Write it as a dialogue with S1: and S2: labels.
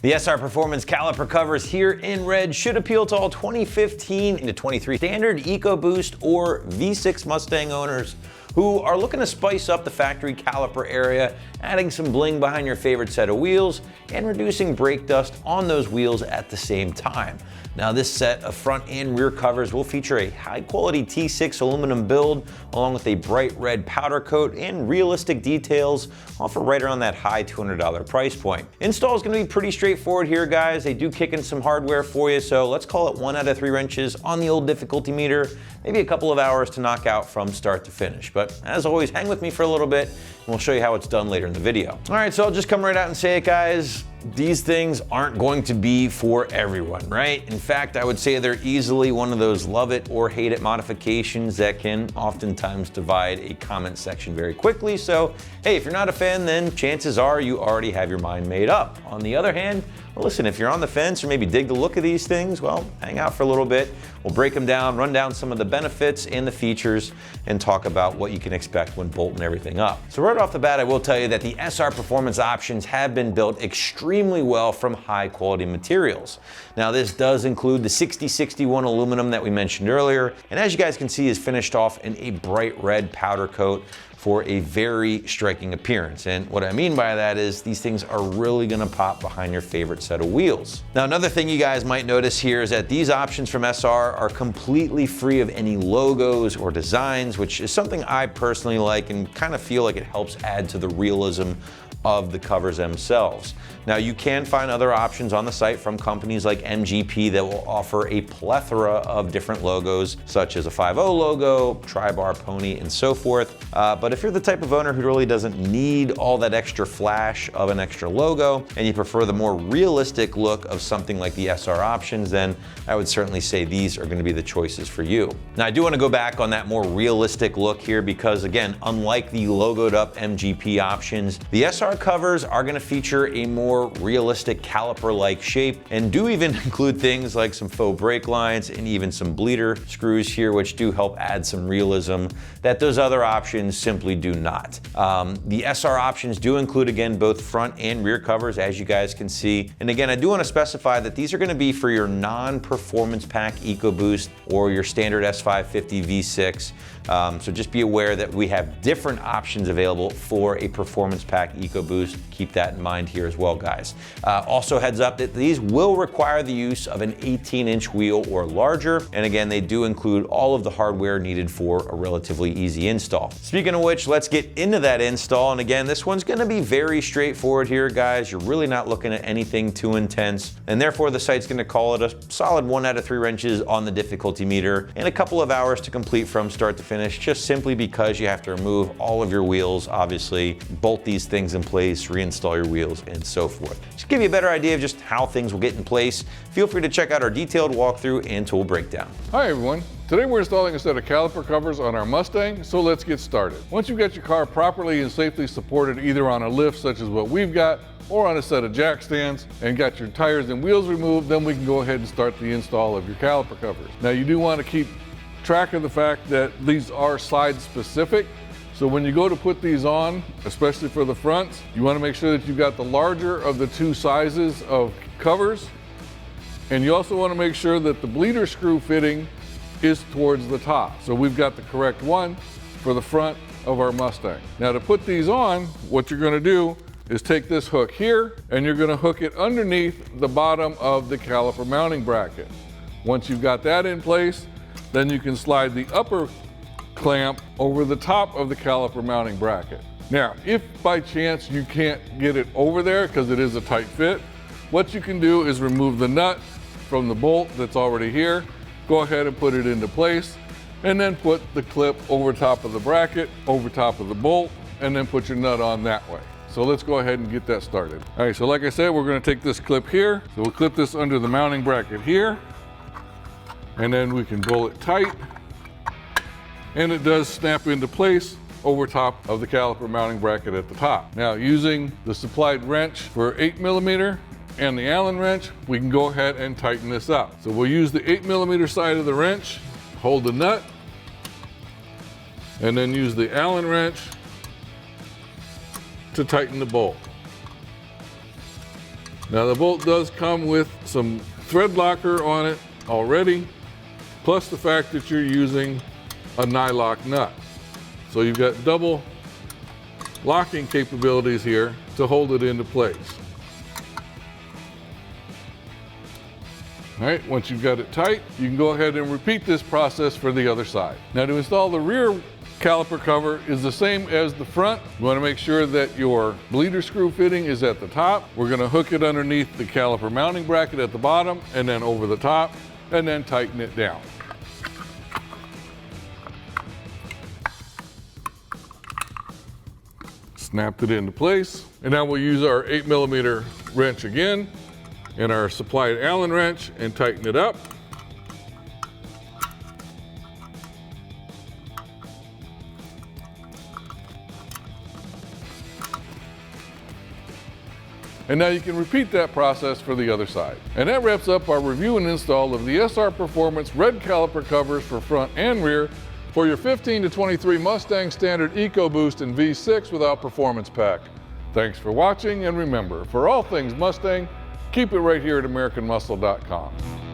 S1: The SR Performance Caliper Covers here in red should appeal to all 2015 into 23 standard EcoBoost or V6 Mustang owners who are looking to spice up the factory caliper area, adding some bling behind your favorite set of wheels and reducing brake dust on those wheels at the same time. Now, this set of front and rear covers will feature a high quality T6 aluminum build along with a bright red powder coat and realistic details, all for right around that high $200 price point. Install is going to be pretty straightforward here, guys. They do kick in some hardware for you, so let's call it 1 out of 3 wrenches on the old difficulty meter, maybe a couple of hours to knock out from start to finish. But as always, hang with me for a little bit and we'll show you how it's done later in the video. All right, so I'll just come right out and say it, guys. These things aren't going to be for everyone, right? In fact, I would say they're easily one of those love it or hate it modifications that can oftentimes divide a comment section very quickly. So, hey, if you're not a fan, then chances are you already have your mind made up. On the other hand, well, listen, if you're on the fence or maybe dig the look of these things, well, hang out for a little bit. We'll break them down, run down some of the benefits and the features, and talk about what you can expect when bolting everything up. So right off the bat, I will tell you that the SR Performance options have been built extremely well from high quality materials. Now, this does include the 6061 aluminum that we mentioned earlier, and as you guys can see, is finished off in a bright red powder coat for a very striking appearance. And what I mean by that is these things are really gonna pop behind your favorite set of wheels. Now, another thing you guys might notice here is that these options from SR are completely free of any logos or designs, which is something I personally like and kind of feel like it helps add to the realism of the covers themselves. Now, you can find other options on the site from companies like MGP that will offer a plethora of different logos, such as a 5.0 logo, Tri-Bar, Pony, and so forth. But if you're the type of owner who really doesn't need all that extra flash of an extra logo, and you prefer the more realistic look of something like the SR options, then I would certainly say these are going to be the choices for you. Now, I do want to go back on that more realistic look here because, again, unlike the logoed up MGP options, the SR covers are going to feature a more realistic caliper-like shape and do even include things like some faux brake lines and even some bleeder screws here, which do help add some realism that those other options simply do not. The SR options do include, again, both front and rear covers, as you guys can see. And again, I do want to specify that these are going to be for your non-performance pack EcoBoost or your standard S550 V6. So just be aware that we have different options available for a performance pack EcoBoost. Keep that in mind here as well, guys. Also, heads up that these will require the use of an 18-inch wheel or larger. And again, they do include all of the hardware needed for a relatively easy install. Speaking of which, let's get into that install. And again, this one's going to be very straightforward here, guys. You're really not looking at anything too intense. And therefore, the site's going to call it a solid 1 out of 3 wrenches on the difficulty meter and a couple of hours to complete from start to finish, just simply because you have to remove all of your wheels, obviously, bolt these things in place, reinstall your wheels, and so forth. To give you a better idea of just how things will get in place, feel free to check out our detailed walkthrough and tool breakdown.
S2: Hi everyone. Today we're installing a set of caliper covers on our Mustang, so let's get started. Once you've got your car properly and safely supported either on a lift such as what we've got or on a set of jack stands and got your tires and wheels removed, then we can go ahead and start the install of your caliper covers. Now, you do want to keep track of the fact that these are side specific. So when you go to put these on, especially for the fronts, you want to make sure that you've got the larger of the 2 sizes of covers. And you also want to make sure that the bleeder screw fitting is towards the top. So we've got the correct one for the front of our Mustang. Now, to put these on, what you're going to do is take this hook here and you're going to hook it underneath the bottom of the caliper mounting bracket. Once you've got that in place, then you can slide the upper clamp over the top of the caliper mounting bracket. Now, if by chance you can't get it over there because it is a tight fit, what you can do is remove the nut from the bolt that's already here, go ahead and put it into place, and then put the clip over top of the bracket, over top of the bolt, and then put your nut on that way. So let's go ahead and get that started. All right, so like I said, we're going to take this clip here. So we'll clip this under the mounting bracket here, and then we can bolt it tight. And it does snap into place over top of the caliper mounting bracket at the top. Now, using the supplied wrench for 8mm and the Allen wrench, we can go ahead and tighten this up. So we'll use the 8mm side of the wrench, hold the nut, and then use the Allen wrench to tighten the bolt. Now the bolt does come with some thread locker on it already, plus the fact that you're using a nylock nut. So you've got double locking capabilities here to hold it into place. All right, once you've got it tight, you can go ahead and repeat this process for the other side. Now to install the rear caliper cover is the same as the front. You want to make sure that your bleeder screw fitting is at the top. We're going to hook it underneath the caliper mounting bracket at the bottom and then over the top and then tighten it down. Snapped it into place. And now we'll use our 8mm wrench again and our supplied Allen wrench and tighten it up. And now you can repeat that process for the other side. And that wraps up our review and install of the SR Performance Red Caliper Covers for front and rear for your 15 to 23 Mustang Standard EcoBoost and V6 without Performance Pack. Thanks for watching, and remember, for all things Mustang, keep it right here at AmericanMuscle.com.